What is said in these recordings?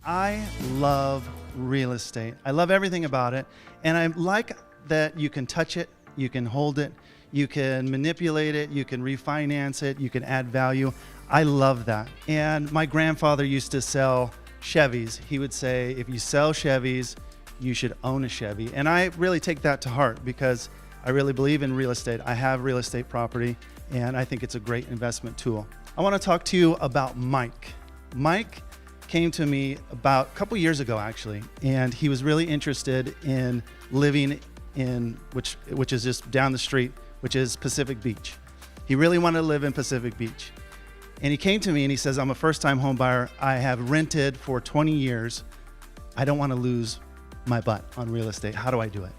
I love real estate. I love everything about it. And I like that you can touch it, you can hold it, you can manipulate it, you can refinance it, you can add value. I love that. And my grandfather used to sell Chevys. He would say, if you sell Chevys, you should own a Chevy. And I really take that to heart because I really believe in real estate. I have real estate property and I think it's a great investment tool. I want to talk to you about Mike. Mike came to me about a couple years ago actually, and he was really interested in living in, which is just down the street, which is Pacific Beach. He really wanted to live in Pacific Beach. And he came to me and he says, I'm a first-time home buyer. I have rented for 20 years. I don't want to lose my butt on real estate. How do I do it?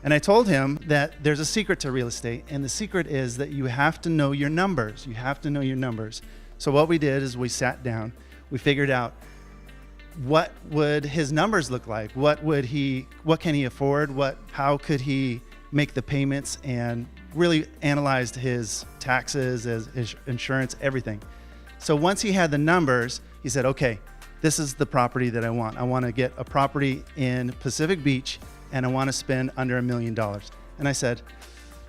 And I told him that there's a secret to real estate, and the secret is that you have to know your numbers. You have to know your numbers. So what we did is we sat down, we figured out what would his numbers look like? What can he afford? How could he make the payments, and really analyzed his taxes, his insurance, everything. So once he had the numbers, he said, okay, this is the property that I want. I want to get a property in Pacific Beach and I want to spend under $1 million. And I said,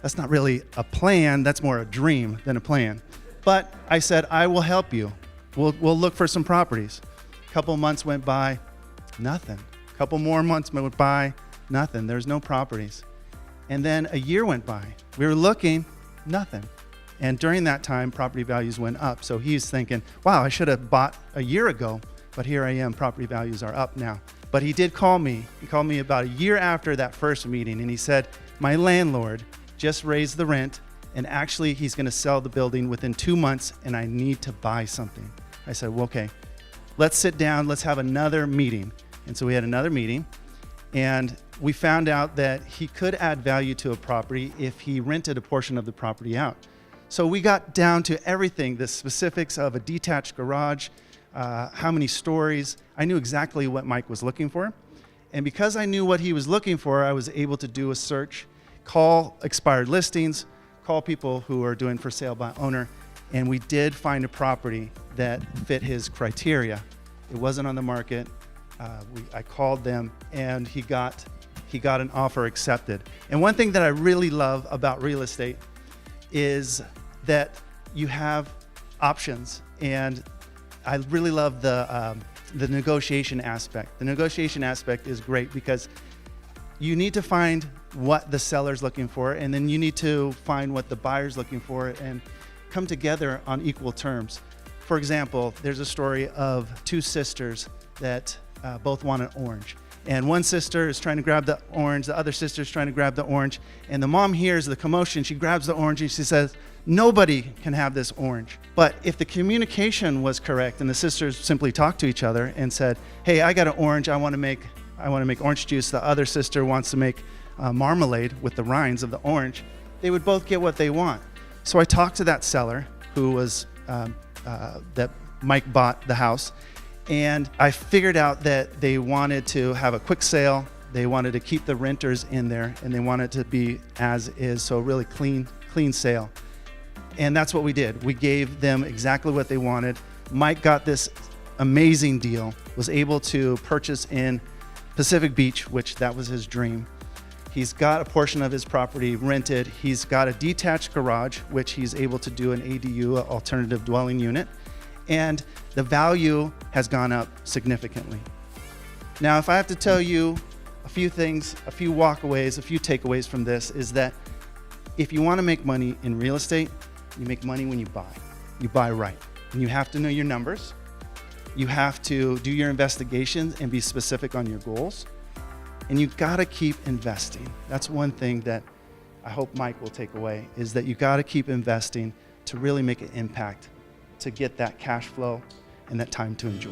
that's not really a plan. That's more a dream than a plan. But I said, I will help you. We'll look for some properties. A couple months went by, nothing. A couple more months went by, nothing. There's no properties. And then a year went by. We were looking, nothing. And during that time, property values went up. So he's thinking, wow, I should have bought a year ago, but here I am, property values are up now. But he did call me. He called me about a year after that first meeting, and he said, my landlord just raised the rent, and actually he's gonna sell the building within 2 months, and I need to buy something. I said, well, okay, let's sit down, let's have another meeting. And so we had another meeting, and we found out that he could add value to a property if he rented a portion of the property out. So we got down to everything, the specifics of a detached garage, how many stories. I knew exactly what Mike was looking for. And because I knew what he was looking for, I was able to do a search, call expired listings, call people who are doing for sale by owner, and we did find a property that fit his criteria. It wasn't on the market. I called them, and he got an offer accepted. And one thing that I really love about real estate is that you have options, and I really love the negotiation aspect. The negotiation aspect is great because you need to find what the seller's looking for, and then you need to find what the buyer's looking for and come together on equal terms. For example, there's a story of two sisters that both want an orange. And one sister is trying to grab the orange, the other sister is trying to grab the orange, and the mom hears the commotion. She grabs the orange and she says, nobody can have this orange. But if the communication was correct and the sisters simply talked to each other and said, hey, I got an orange, I want to make orange juice. The other sister wants to make marmalade with the rinds of the orange. They would both get what they want. So I talked to that seller who was, that Mike bought the house, and I figured out that they wanted to have a quick sale. They wanted to keep the renters in there, and they wanted it to be as is, so really clean sale. And that's what we did. We gave them exactly what they wanted. Mike got this amazing deal, was able to purchase in Pacific Beach, which that was his dream. He's got a portion of his property rented. He's got a detached garage, which he's able to do an ADU, an alternative dwelling unit. And the value has gone up significantly. Now, if I have to tell you a few things, a few walkaways, a few takeaways from this, is that if you want to make money in real estate, you make money when you buy. You buy right. And you have to know your numbers. You have to do your investigations and be specific on your goals. And you've got to keep investing. That's one thing that I hope Mike will take away, is that you got to keep investing to really make an impact, to get that cash flow and that time to enjoy.